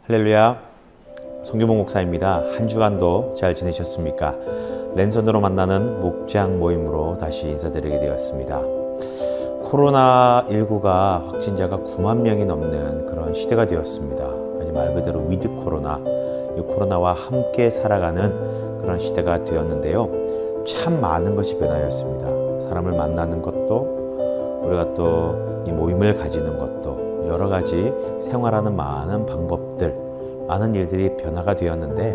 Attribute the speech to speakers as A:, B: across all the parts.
A: 할렐루야, 송규봉 목사입니다. 한 주간도 잘 지내셨습니까? 랜선으로 만나는 목장 모임으로 다시 인사드리게 되었습니다. 코로나19가 확진자가 9만 명이 넘는 그런 시대가 되었습니다. 아주 말 그대로 위드 코로나, 이 코로나와 함께 살아가는 그런 시대가 되었는데요. 참 많은 것이 변화였습니다. 사람을 만나는 것도, 우리가 또 이 모임을 가지는 것도, 여러 가지 생활하는 많은 방법들, 많은 일들이 변화가 되었는데,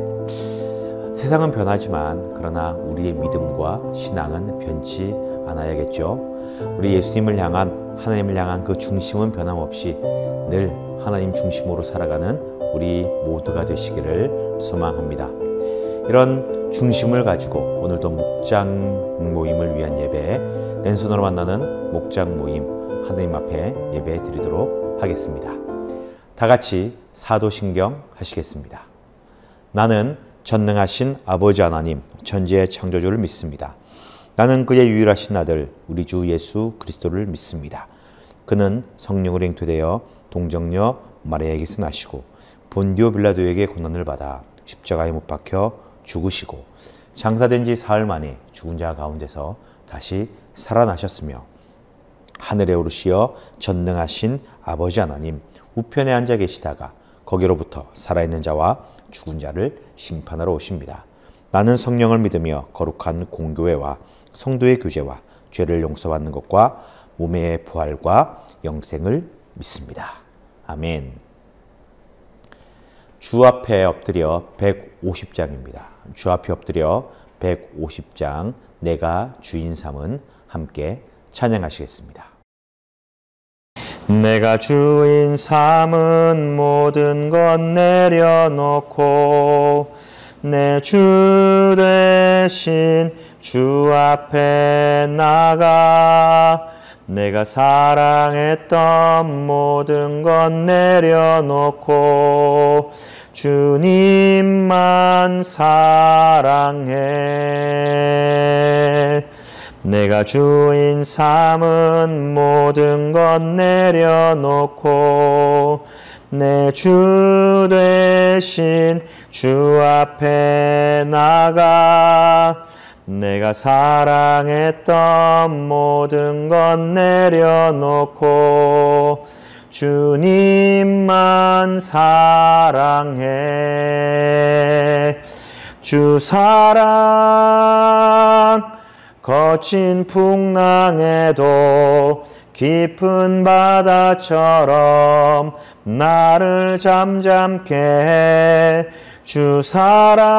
A: 세상은 변하지만 그러나 우리의 믿음과 신앙은 변치 않아야겠죠. 우리 예수님을 향한, 하나님을 향한 그 중심은 변함없이 늘 하나님 중심으로 살아가는 우리 모두가 되시기를 소망합니다. 이런 중심을 가지고 오늘도 목장 모임을 위한 예배, 랜선으로 만나는 목장 모임 하나님 앞에 예배 드리도록 하겠습니다. 다 같이 사도신경 하시겠습니다. 나는 전능하신 아버지 하나님, 천지의 창조주를 믿습니다. 나는 그의 유일하신 아들, 우리 주 예수 그리스도를 믿습니다. 그는 성령으로 잉태되어 동정녀 마리아에게서 나시고 본디오 빌라도에게 고난을 받아 십자가에 못 박혀 죽으시고 장사된 지 사흘 만에 죽은 자 가운데서 다시 살아나셨으며 하늘에 오르시어 전능하신 아버지 하나님 우편에 앉아 계시다가 거기로부터 살아있는 자와 죽은 자를 심판하러 오십니다. 나는 성령을 믿으며 거룩한 공교회와 성도의 교제와 죄를 용서받는 것과 몸의 부활과 영생을 믿습니다. 아멘. 주 앞에 엎드려 150장입니다. 주 앞에 엎드려 150장 내가 주인 삼은 함께 찬양하시겠습니다. 내가 주인 삼은 모든 것 내려놓고 내 주 대신 주 앞에 나가 내가 사랑했던 모든 것 내려놓고 주님만 사랑해. 내가 주인 삼은 모든 것 내려놓고 내 주 대신 주 앞에 나가 내가 사랑했던 모든 것 내려놓고 주님만 사랑해. 주 사랑 거친 풍랑에도 깊은 바다처럼 나를 잠잠케 해. 주 사랑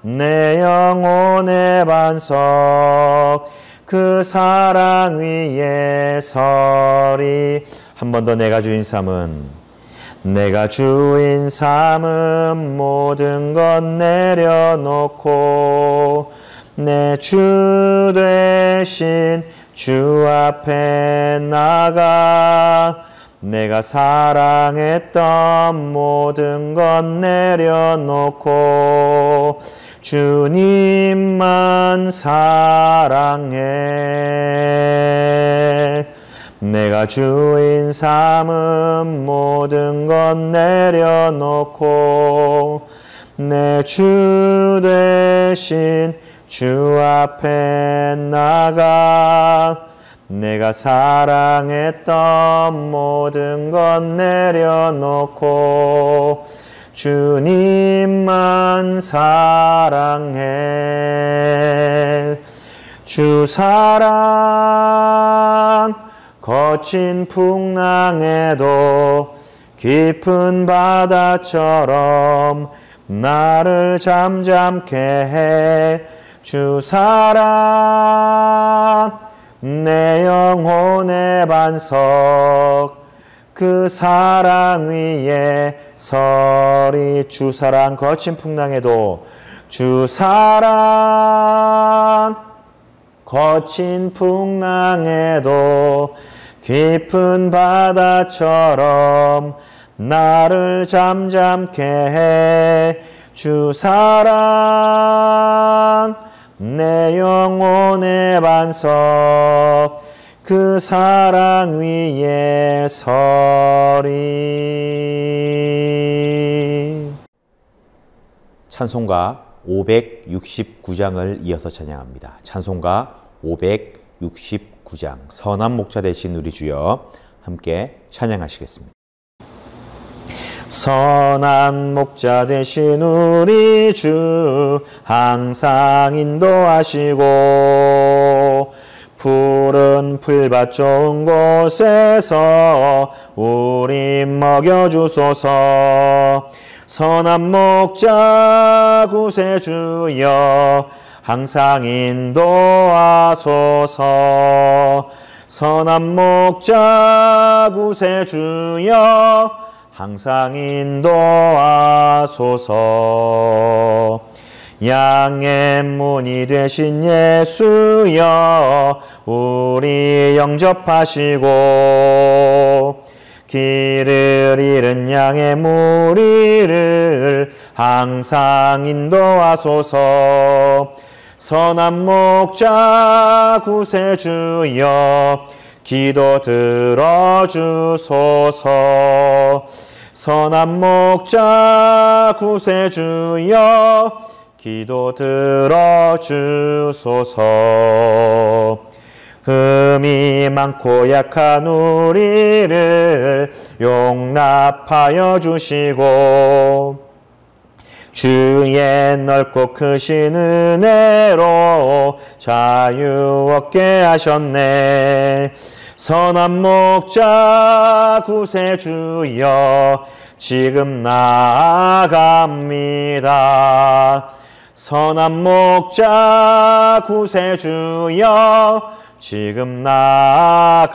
A: 내 영혼의 반석 그 사랑 위에 서리. 한 번 더 내가 주인 삼은 내가 주인 삼은 모든 것 내려놓고 내 주 대신 주 앞에 나가 내가 사랑했던 모든 것 내려놓고 주님만 사랑해. 내가 주인 삼은 모든 것 내려놓고 내 주 대신 주 앞에 나가 내가 사랑했던 모든 것 내려놓고 주님만 사랑해. 주 사랑 거친 풍랑에도 깊은 바다처럼 나를 잠잠케 해. 주 사랑 내 영혼의 반석 그 사랑 위에 서리. 주 사랑 거친 풍랑에도 주 사랑 거친 풍랑에도 깊은 바다처럼 나를 잠잠케 해. 주 사랑 내 영혼의 반석 그 사랑 위에 서리. 찬송가 569장을 이어서 찬양합니다. 찬송가 569장 선한 목자 되신 우리 주여 함께 찬양하시겠습니다. 선한 목자 되신 우리 주 항상 인도하시고 푸른 풀밭 좋은 곳에서 우리 먹여주소서. 선한 목자 구세주여 항상 인도하소서. 선한 목자 구세주여 항상 인도하소서. 양의 문이 되신 예수여 우리 영접하시고 길을 잃은 양의 무리를 항상 인도하소서. 선한 목자 구세주여 기도 들어주소서. 선한 목자 구세주여 기도 들어주소서. 흠이 많고 약한 우리를 용납하여 주시고 주의 넓고 크신 은혜로 자유 얻게 하셨네. 선한 목자 구세주여 지금 나아갑니다. 선한 목자 구세주여 지금 나아갑니다.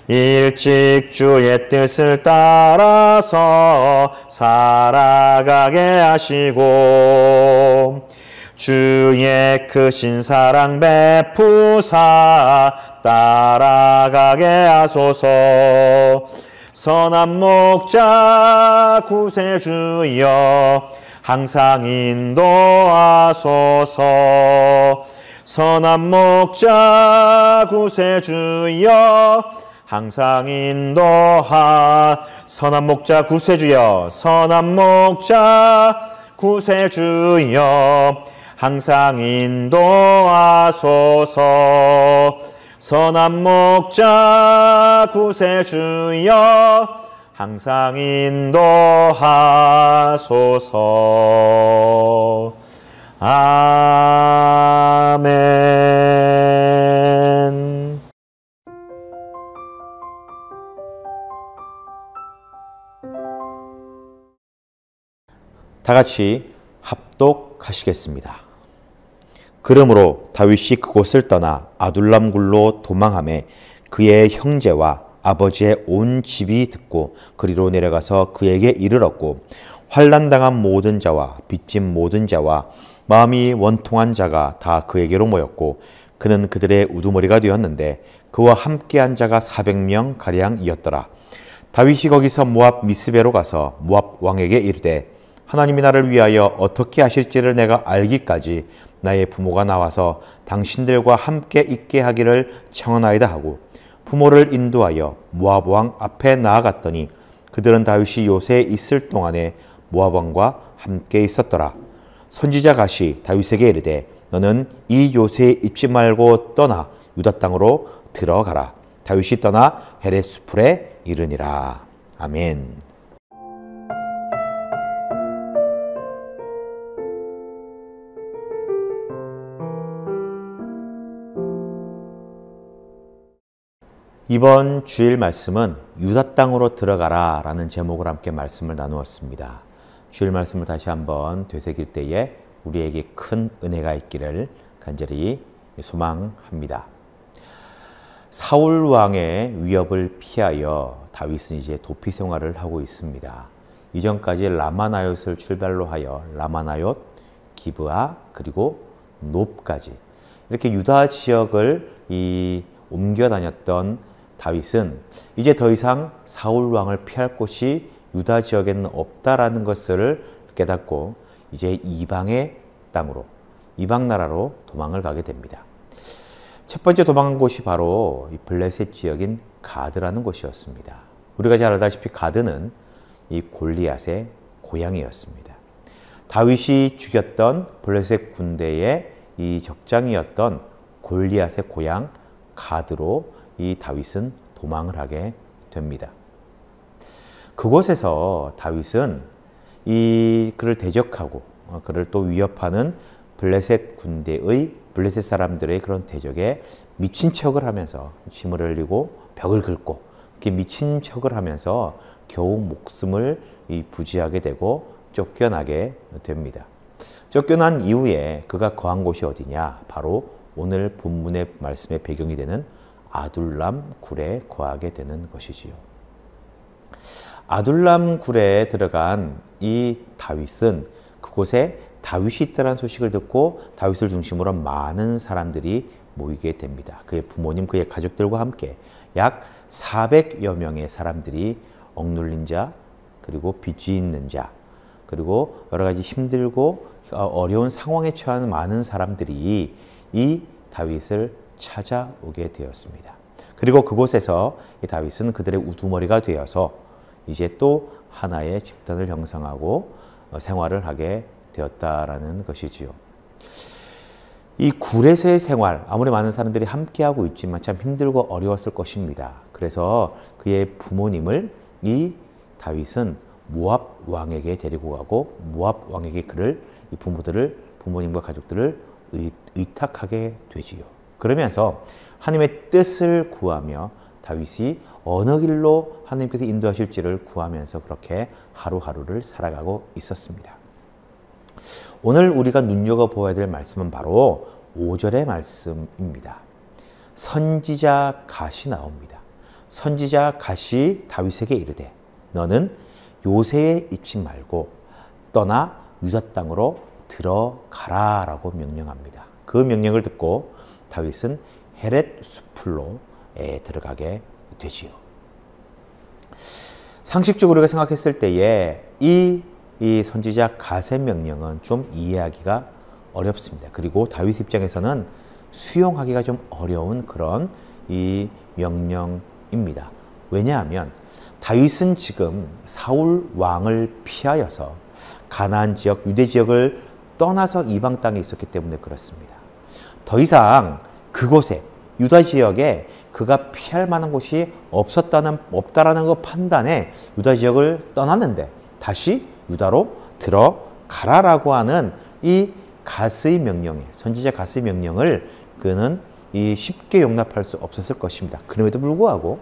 A: 일찍 주의 뜻을 따라서 살아가게 하시고 주의 크신 사랑 베푸사 따라가게 하소서. 선한 목자 구세주여 항상 인도하소서. 선한 목자 구세주여 항상 선한 목자 구세주여 선한 목자 구세주여 항상 인도하소서. 선한 목자 구세주여 항상 인도하소서. 아멘. 다 같이 합독하시겠습니다. 그러므로 다윗이 그곳을 떠나 아둘람 굴로 도망하매 그의 형제와 아버지의 온 집이 듣고 그리로 내려가서 그에게 이르렀고 환난당한 모든 자와 빚진 모든 자와 마음이 원통한 자가 다 그에게로 모였고 그는 그들의 우두머리가 되었는데 그와 함께한 자가 400명 가량이었더라. 다윗이 거기서 모압 미스베로 가서 모압 왕에게 이르되 하나님이 나를 위하여 어떻게 하실지를 내가 알기까지 나의 부모가 나와서 당신들과 함께 있게 하기를 청하나이다 하고 부모를 인도하여 모압 왕 앞에 나아갔더니 그들은 다윗이 요새에 있을 동안에 모압 왕과 함께 있었더라. 선지자 갓이 다윗에게 이르되 너는 이 요새에 있지 말고 떠나 유다 땅으로 들어가라. 다윗이 떠나 헤레스풀에 이르니라. 아멘. 이번 주일 말씀은 유다 땅으로 들어가라 라는 제목으로 함께 말씀을 나누었습니다. 주일 말씀을 다시 한번 되새길 때에 우리에게 큰 은혜가 있기를 간절히 소망합니다. 사울 왕의 위협을 피하여 다윗은 이제 도피 생활을 하고 있습니다. 이전까지 라마나옳을 출발로 하여 라마나옳, 기브아 그리고 놉까지 이렇게 유다 지역을 옮겨 다녔던 다윗은 이제 더 이상 사울 왕을 피할 곳이 유다 지역에는 없다라는 것을 깨닫고 이제 이방의 땅으로, 이방 나라로 도망을 가게 됩니다. 첫 번째 도망한 곳이 바로 이 블레셋 지역인 가드라는 곳이었습니다. 우리가 잘 알다시피 가드는 이 골리앗의 고향이었습니다. 다윗이 죽였던 블레셋 군대의 이 적장이었던 골리앗의 고향 가드로 이 다윗은 도망을 하게 됩니다. 그곳에서 다윗은 이 그를 대적하고 그를 또 위협하는 블레셋 군대의 블레셋 사람들의 그런 대적에 미친 척을 하면서 침을 흘리고 벽을 긁고 이렇게 미친 척을 하면서 겨우 목숨을 부지하게 되고 쫓겨나게 됩니다. 쫓겨난 이후에 그가 거한 곳이 어디냐? 바로 오늘 본문의 말씀의 배경이 되는 아둘람 굴에 거하게 되는 것이지요. 아둘람 굴에 들어간 이 다윗은 그곳에 다윗이 있다는 소식을 듣고 다윗을 중심으로 많은 사람들이 모이게 됩니다. 그의 부모님, 그의 가족들과 함께 약 400여 명의 사람들이 억눌린 자, 그리고 빚이 있는 자, 그리고 여러 가지 힘들고 어려운 상황에 처한 많은 사람들이 이 다윗을 찾아오게 되었습니다. 그리고 그곳에서 이 다윗은 그들의 우두머리가 되어서 이제 또 하나의 집단을 형성하고 생활을 하게 되었다라는 것이지요. 이 굴에서의 생활, 아무리 많은 사람들이 함께하고 있지만 참 힘들고 어려웠을 것입니다. 그래서 그의 부모님을 이 다윗은 모압 왕에게 데리고 가고 모압 왕에게 그를 이 부모님과 가족들을 의탁하게 되지요. 그러면서 하나님의 뜻을 구하며 다윗이 어느 길로 하나님께서 인도하실지를 구하면서 그렇게 하루하루를 살아가고 있었습니다. 오늘 우리가 눈여겨보아야 될 말씀은 바로 5절의 말씀입니다. 선지자 갓이 나옵니다. 선지자 갓이 다윗에게 이르되 너는 요새에 있지 말고 떠나 유다 땅으로 들어가라 라고 명령합니다. 그 명령을 듣고 다윗은 헤렛 수풀로에 들어가게 되지요. 상식적으로 우리가 생각했을 때에 이 선지자 갓의 명령은 좀 이해하기가 어렵습니다. 그리고 다윗 입장에서는 수용하기가 좀 어려운 그런 이 명령입니다. 왜냐하면 다윗은 지금 사울 왕을 피하여서 가나안 지역, 유대 지역을 떠나서 이방 땅에 있었기 때문에 그렇습니다. 더 이상 그곳에 유다 지역에 그가 피할 만한 곳이 없다라는 그 판단에 유다 지역을 떠났는데 다시 유다로 들어가라라고 하는 이 갓의 명령에 선지자 갓의 명령을 그는 쉽게 용납할 수 없었을 것입니다. 그럼에도 불구하고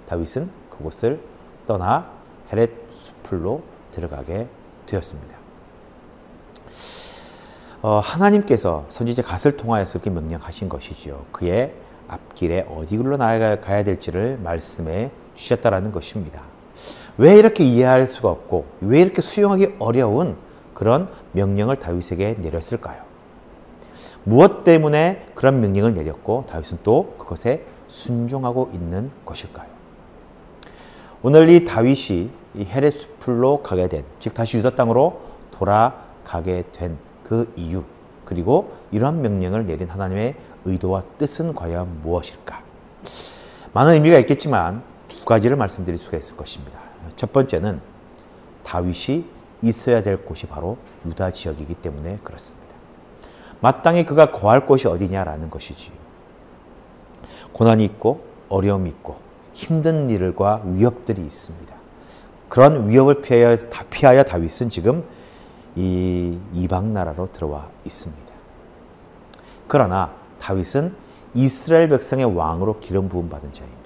A: 다윗은 그곳을 떠나 헤렛 수풀로 들어가게 되었습니다. 하나님께서 선지자 갓을 통하여서 그렇게 명령하신 것이지요. 그의 앞길에 어디로 나아가야 될지를 말씀해 주셨다라는 것입니다. 왜 이렇게 이해할 수가 없고 왜 이렇게 수용하기 어려운 그런 명령을 다윗에게 내렸을까요? 무엇 때문에 그런 명령을 내렸고 다윗은 또 그것에 순종하고 있는 것일까요? 오늘 이 다윗이 이 헤렛 수풀로 가게 된, 즉 다시 유다 땅으로 돌아가게 된 그 이유, 그리고 이러한 명령을 내린 하나님의 의도와 뜻은 과연 무엇일까? 많은 의미가 있겠지만 두 가지를 말씀드릴 수가 있을 것입니다. 첫 번째는 다윗이 있어야 될 곳이 바로 유다 지역이기 때문에 그렇습니다. 마땅히 그가 거할 곳이 어디냐라는 것이지요. 고난이 있고 어려움이 있고 힘든 일과 위협들이 있습니다. 그런 위협을 피하여 다윗은 지금 이 이방 나라로 들어와 있습니다. 그러나 다윗은 이스라엘 백성의 왕으로 기름 부음 받은 자입니다.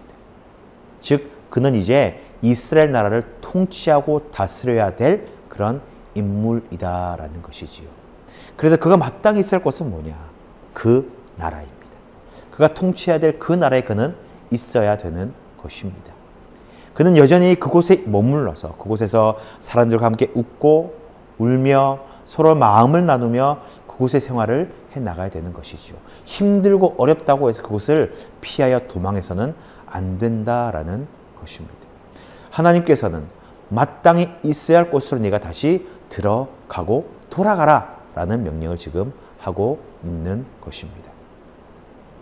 A: 즉 그는 이제 이스라엘 나라를 통치하고 다스려야 될 그런 인물이다라는 것이지요. 그래서 그가 마땅히 있을 곳은 뭐냐? 그 나라입니다. 그가 통치해야 될 그 나라에 그는 있어야 되는 것입니다. 그는 여전히 그곳에 머물러서 그곳에서 사람들과 함께 웃고 울며 서로 마음을 나누며 그곳의 생활을 해나가야 되는 것이죠. 힘들고 어렵다고 해서 그곳을 피하여 도망해서는 안 된다라는 것입니다. 하나님께서는 마땅히 있어야 할 곳으로 네가 다시 들어가고 돌아가라 라는 명령을 지금 하고 있는 것입니다.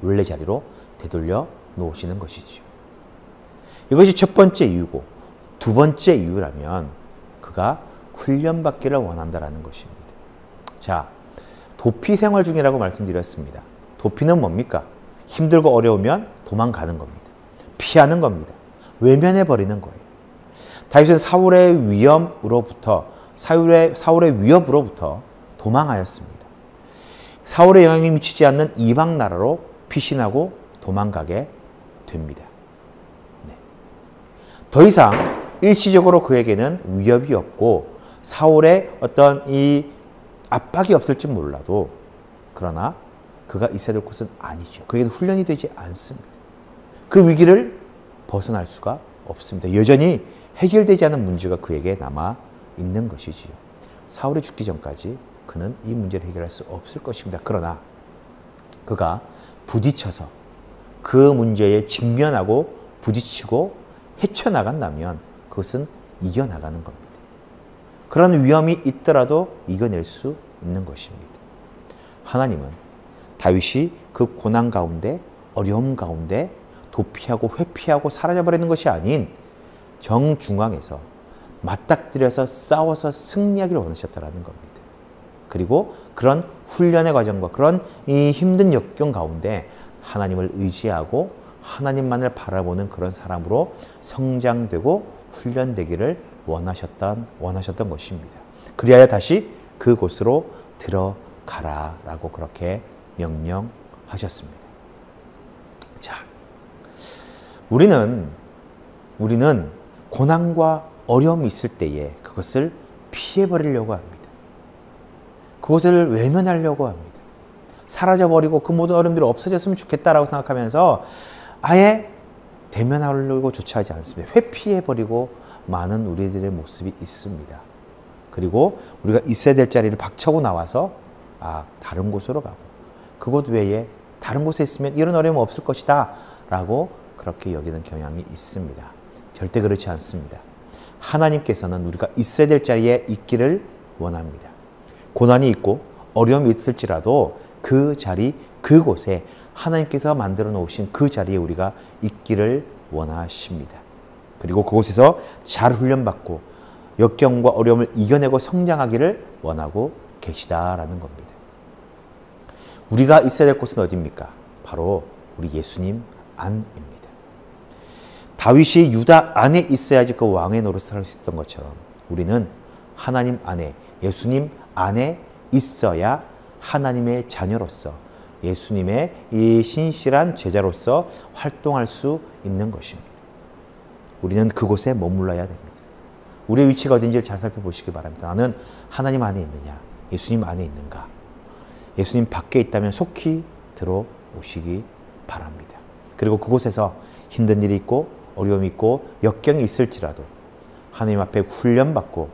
A: 원래 자리로 되돌려 놓으시는 것이지요. 이것이 첫 번째 이유고, 두 번째 이유라면 그가 훈련받기를 원한다라는 것입니다. 자, 도피 생활 중이라고 말씀드렸습니다. 도피는 뭡니까? 힘들고 어려우면 도망가는 겁니다. 피하는 겁니다. 외면해 버리는 거예요. 다윗은 사울의 위협으로부터 도망하였습니다. 사울의 영향이 미치지 않는 이방 나라로 피신하고 도망가게 됩니다. 네. 더 이상 일시적으로 그에게는 위협이 없고 사울의 어떤 이 압박이 없을지 몰라도, 그러나 그가 있어야 될 곳은 아니죠. 그에게는 훈련이 되지 않습니다. 그 위기를 벗어날 수가 없습니다. 여전히 해결되지 않은 문제가 그에게 남아 있는 것이지요. 사울이 죽기 전까지 그는 이 문제를 해결할 수 없을 것입니다. 그러나 그가 부딪혀서 그 문제에 직면하고 부딪히고 헤쳐나간다면 그것은 이겨나가는 겁니다. 그런 위험이 있더라도 이겨낼 수 있는 것입니다. 하나님은 다윗이 그 고난 가운데, 어려움 가운데 도피하고 회피하고 사라져버리는 것이 아닌 정중앙에서 맞닥뜨려서 싸워서 승리하기를 원하셨다는 겁니다. 그리고 그런 훈련의 과정과 그런 이 힘든 역경 가운데 하나님을 의지하고 하나님만을 바라보는 그런 사람으로 성장되고 훈련되기를 원하셨던 것입니다. 그리하여 다시 그곳으로 들어가라라고 그렇게 명령하셨습니다. 자, 우리는 고난과 어려움이 있을 때에 그것을 피해버리려고 합니다. 그것을 외면하려고 합니다. 사라져버리고 그 모든 어려움들이 없어졌으면 좋겠다라고 생각하면서 아예 대면하려고 조차 하지 않습니다. 회피해버리고 많은 우리들의 모습이 있습니다. 그리고 우리가 있어야 될 자리를 박차고 나와서 다른 곳으로 가고 그곳 외에 다른 곳에 있으면 이런 어려움은 없을 것이다 라고 그렇게 여기는 경향이 있습니다. 절대 그렇지 않습니다. 하나님께서는 우리가 있어야 될 자리에 있기를 원합니다. 고난이 있고 어려움이 있을지라도 그 자리, 그곳에 하나님께서 만들어 놓으신 그 자리에 우리가 있기를 원하십니다. 그리고 그곳에서 잘 훈련받고 역경과 어려움을 이겨내고 성장하기를 원하고 계시다라는 겁니다. 우리가 있어야 될 곳은 어디입니까? 바로 우리 예수님 안입니다. 다윗이 유다 안에 있어야지 그 왕의 노릇을 할 수 있었던 것처럼 우리는 하나님 안에, 예수님 안에 있어야 하나님의 자녀로서 예수님의 이 신실한 제자로서 활동할 수 있는 것입니다. 우리는 그곳에 머물러야 됩니다. 우리의 위치가 어딘지를 잘 살펴보시기 바랍니다. 나는 하나님 안에 있느냐? 예수님 안에 있는가? 예수님 밖에 있다면 속히 들어오시기 바랍니다. 그리고 그곳에서 힘든 일이 있고 어려움이 있고 역경이 있을지라도 하나님 앞에 훈련받고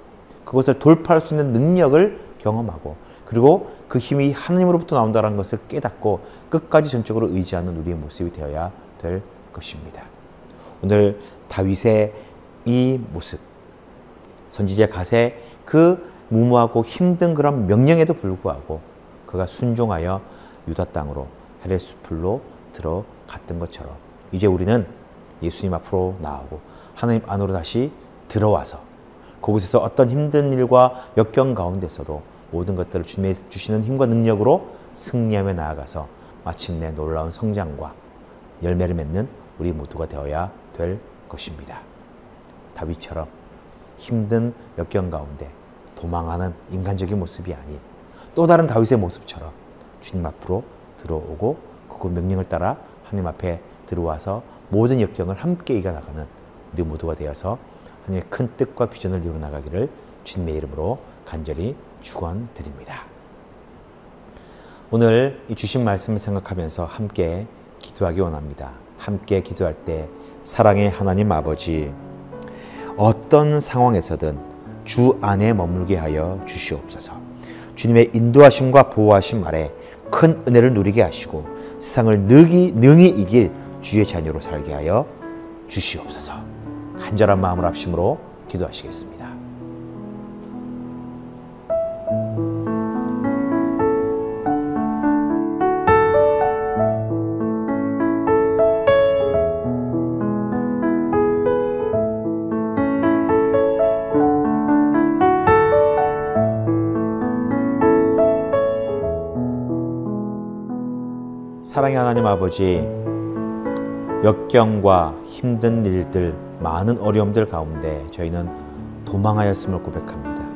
A: 그것을 돌파할 수 있는 능력을 경험하고 그리고 그 힘이 하나님으로부터 나온다는 것을 깨닫고 끝까지 전적으로 의지하는 우리의 모습이 되어야 될 것입니다. 오늘 다윗의 이 모습, 선지자 갓의 그 무모하고 힘든 그런 명령에도 불구하고 그가 순종하여 유다 땅으로 헤레스풀로 들어갔던 것처럼 이제 우리는 예수님 앞으로 나아오고 하나님 안으로 다시 들어와서 그곳에서 어떤 힘든 일과 역경 가운데서도 모든 것들을 주님의 주시는 힘과 능력으로 승리하며 나아가서 마침내 놀라운 성장과 열매를 맺는 우리 모두가 되어야 될 것입니다. 다윗처럼 힘든 역경 가운데 도망하는 인간적인 모습이 아닌 또 다른 다윗의 모습처럼 주님 앞으로 들어오고 그 명령을 따라 하나님 앞에 들어와서 모든 역경을 함께 이겨나가는 우리 모두가 되어서 하나님의 큰 뜻과 비전을 이루어나가기를 주님의 이름으로 간절히 축원드립니다. 오늘 이 주신 말씀을 생각하면서 함께 기도하기 원합니다. 함께 기도할 때 사랑의 하나님 아버지, 어떤 상황에서든 주 안에 머물게 하여 주시옵소서. 주님의 인도하심과 보호하심 아래 큰 은혜를 누리게 하시고 세상을 능히 이길 주의 자녀로 살게 하여 주시옵소서. 간절한 마음을 합심으로 기도하시겠습니다. 사랑의 하나님 아버지, 역경과 힘든 일들, 많은 어려움들 가운데 저희는 도망하였음을 고백합니다.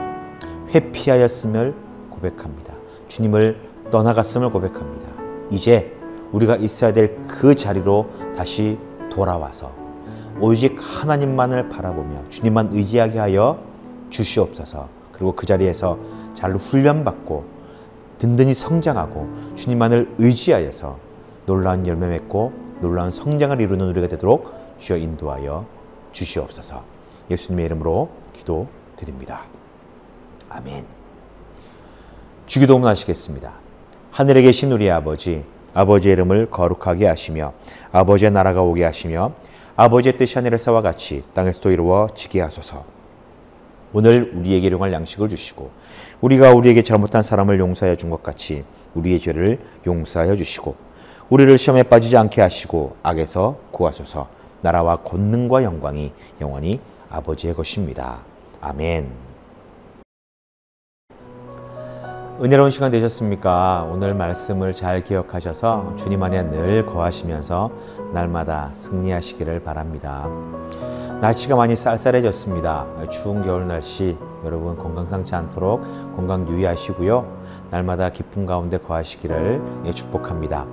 A: 회피하였음을 고백합니다. 주님을 떠나갔음을 고백합니다. 이제 우리가 있어야 될 그 자리로 다시 돌아와서 오직 하나님만을 바라보며 주님만 의지하게 하여 주시옵소서. 그리고 그 자리에서 잘 훈련받고 든든히 성장하고 주님만을 의지하여서 놀라운 열매 맺고 놀라운 성장을 이루는 우리가 되도록 주여 인도하여 주시옵소서. 예수님의 이름으로 기도드립니다. 아멘. 주기도문 하시겠습니다. 하늘에 계신 우리 아버지, 아버지의 이름을 거룩하게 하시며 아버지의 나라가 오게 하시며 아버지의 뜻이 하늘에서와 같이 땅에서도 이루어지게 하소서. 오늘 우리에게 일용할 양식을 주시고 우리가 우리에게 잘못한 사람을 용서하여 준 것 같이 우리의 죄를 용서하여 주시고 우리를 시험에 빠지지 않게 하시고 악에서 구하소서. 나라와 권능과 영광이 영원히 아버지의 것입니다. 아멘. 은혜로운 시간 되셨습니까? 오늘 말씀을 잘 기억하셔서 주님 안에 늘 거하시면서 날마다 승리하시기를 바랍니다. 날씨가 많이 쌀쌀해졌습니다. 추운 겨울 날씨 여러분 건강 상치 않도록 건강 유의하시고요. 날마다 기쁨 가운데 거하시기를 축복합니다.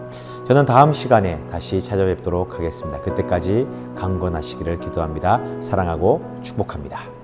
A: 저는 다음 시간에 다시 찾아뵙도록 하겠습니다. 그때까지 강건하시기를 기도합니다. 사랑하고 축복합니다.